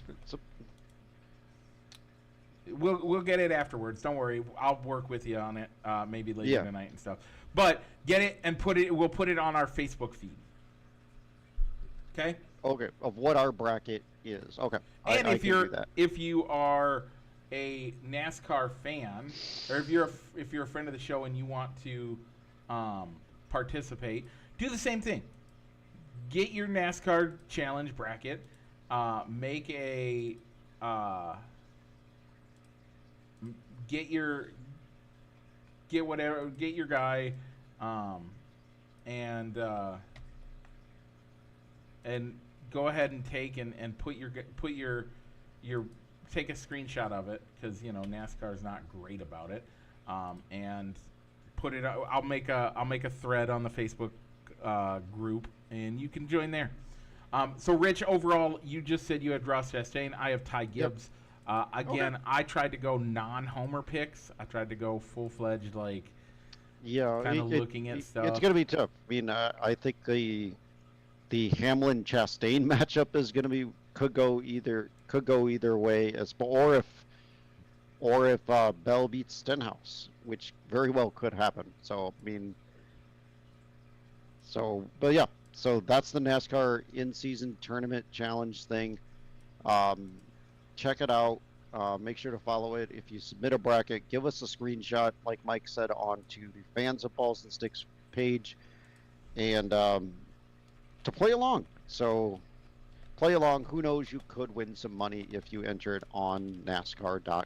We'll get it afterwards. Don't worry. I'll work with you on it. Maybe later Yeah. tonight and stuff. But get it and put it. We'll put it on our Facebook feed. Okay. Okay, of what our bracket is. Okay, And I if can you're do that. if you are a NASCAR fan, or if you're a friend of the show and you want to participate, do the same thing. Get your NASCAR challenge bracket. Make a get your guy, and go ahead and take and put your take a screenshot of it, because NASCAR is not great about it, and put it. I'll make a thread on the Facebook group, and you can join there. So Rich, overall, you just said you had Ross Chastain. I have Ty Gibbs. Again, Okay. I tried to go non-homer picks. I tried to go full-fledged, like, Yeah, kind of looking at stuff. It's going to be tough. I mean, I think the Hamlin Chastain matchup is going to be could go either way, or if Bell beats Stenhouse, which very well could happen. So I mean, but yeah, so that's the NASCAR in-season tournament challenge thing. Check it out. Make sure to follow it. If you submit a bracket, give us a screenshot, like Mike said, onto the Fans of Balls and Sticks page, and to play along. So play along. Who knows? You could win some money if you enter it on NASCAR.com.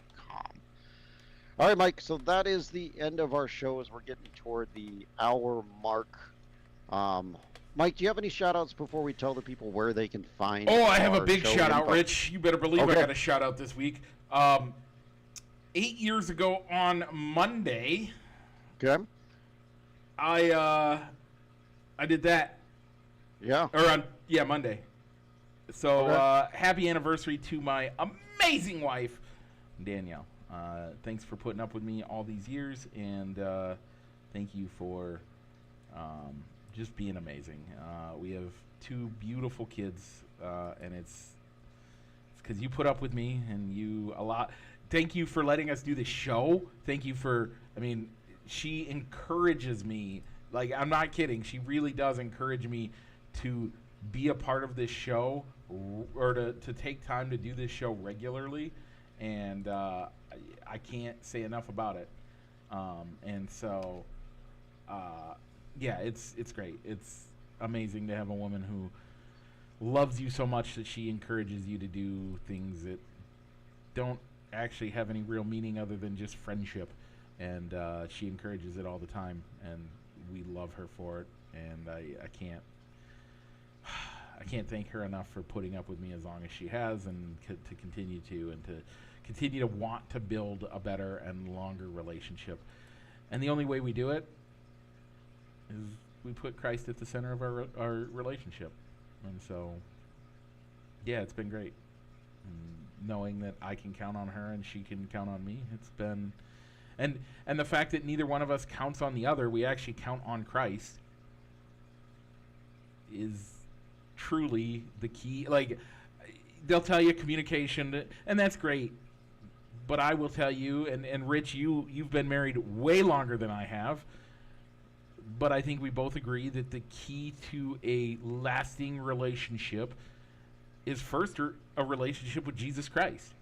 All right, Mike. So that is the end of our show as we're getting toward the hour mark. Mike, do you have any shout outs before we tell the people where they can find Oh, I have a our big show shout out, info? Rich. You better believe I Okay. got a shout out this week. 8 years ago on Monday, Okay. I did that. Yeah. Or on Monday. So Okay. happy anniversary to my amazing wife, Danielle. Thanks for putting up with me all these years, and thank you for just being amazing. We have 2 beautiful kids, and it's because you put up with me, and thank you for letting us do the show. Thank you for, she encourages me. Like, I'm not kidding. She really does encourage me to be a part of this show, or to take time to do this show regularly. And I can't say enough about it. And so, yeah, it's great. It's amazing to have a woman who loves you so much that she encourages you to do things that don't actually have any real meaning other than just friendship. And she encourages it all the time, and we love her for it. And I can't thank her enough for putting up with me as long as she has, and to continue to want to build a better and longer relationship. And the only way we do it is we put Christ at the center of our relationship. And so, yeah, it's been great. And knowing that I can count on her and she can count on me, it's been, and the fact that neither one of us counts on the other, we actually count on Christ, is truly the key. Like, they'll tell you communication, and that's great. But I will tell you, and Rich, you've been married way longer than I have, but I think we both agree that the key to a lasting relationship is first a relationship with Jesus Christ.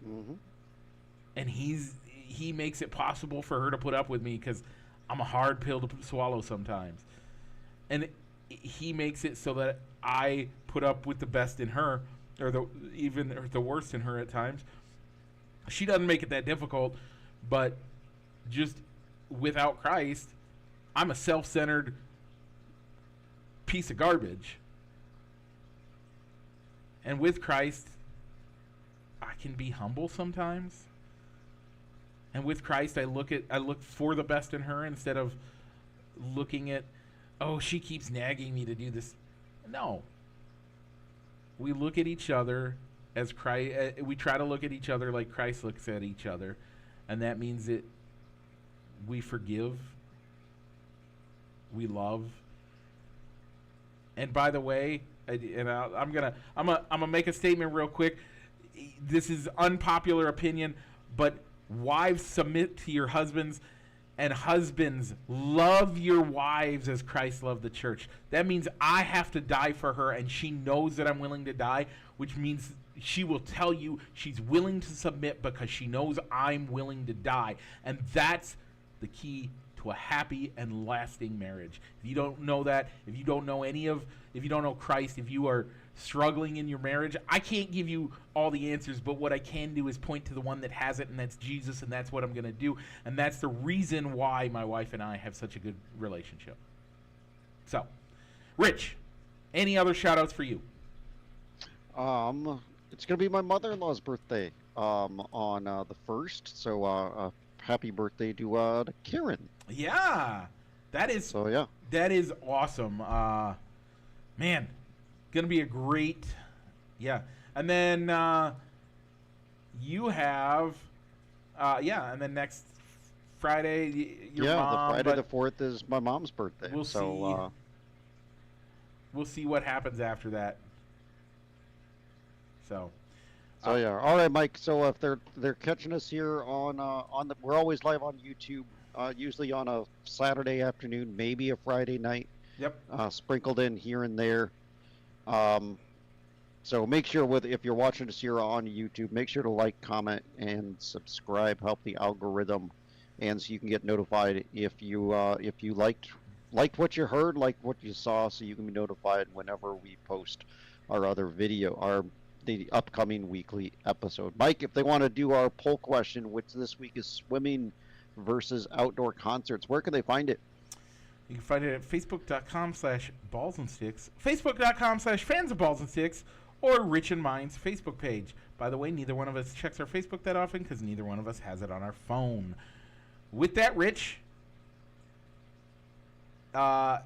Mm-hmm. And he makes it possible for her to put up with me, because I'm a hard pill to swallow sometimes. And he makes it so that I put up with the best in her, or the worst in her at times. She doesn't make it that difficult, but just without Christ, I'm a self-centered piece of garbage. And with Christ, I can be humble sometimes. And with Christ, I look for the best in her, instead of looking at, oh, she keeps nagging me to do this. No. We look at each other as Christ. We try to look at each other like Christ looks at each other, and that means that we forgive, we love. And by the way, I'm gonna make a statement real quick. This is unpopular opinion, But wives, submit to your husbands, and husbands, love your wives as Christ loved the church. That means I have to die for her, and she knows that I'm willing to die, which means she will tell you she's willing to submit because she knows I'm willing to die. And that's the key to a happy and lasting marriage. If you don't know that, if you don't know Christ, if you are struggling in your marriage, I can't give you all the answers, but what I can do is point to the one that has it, and that's Jesus, and that's what I'm going to do. And that's the reason why my wife and I have such a good relationship. So, Rich, any other shout-outs for you? It's going to be my mother-in-law's birthday on the 1st, so happy birthday to Karen. Yeah, that is awesome. Man, gonna be a great, and then you have and then next Friday your mom, the Friday the 4th is my mom's birthday. We'll see what happens after that. So all right, Mike. So if they're catching us here on we're always live on YouTube, usually on a Saturday afternoon, maybe a Friday night. Yep. Sprinkled in here and there. So make sure if you're watching us here on YouTube, make sure to like, comment, and subscribe. Help the algorithm, and so you can get notified if you liked what you heard, like what you saw, so you can be notified whenever we post our other video, the upcoming weekly episode. Mike, if they want to do our poll question, which this week is swimming versus outdoor concerts, where can they find it? You can find it at facebook.com/ballsandsticks, facebook.com/fansofballsandsticks, or Rich and Mine's Facebook page. By the way, neither one of us checks our Facebook that often because neither one of us has it on our phone. With that, Rich, I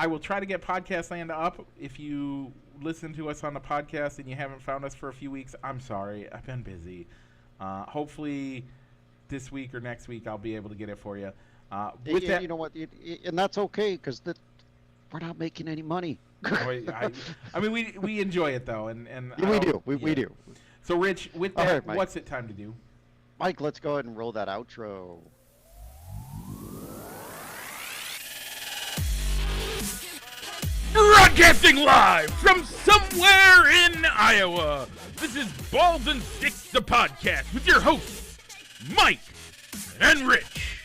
will try to get Podcast Land up. If you listen to us on the podcast and you haven't found us for a few weeks, I'm sorry. I've been busy. Hopefully this week or next week I'll be able to get it for you. You know what? And that's okay, because we're not making any money. I mean, we enjoy it, though. And we do. So, Rich, with that, right, what's it time to do? Mike, let's go ahead and roll that outro. Broadcasting live from somewhere in Iowa, this is Balls and Sticks, the podcast, with your hosts, Mike and Rich.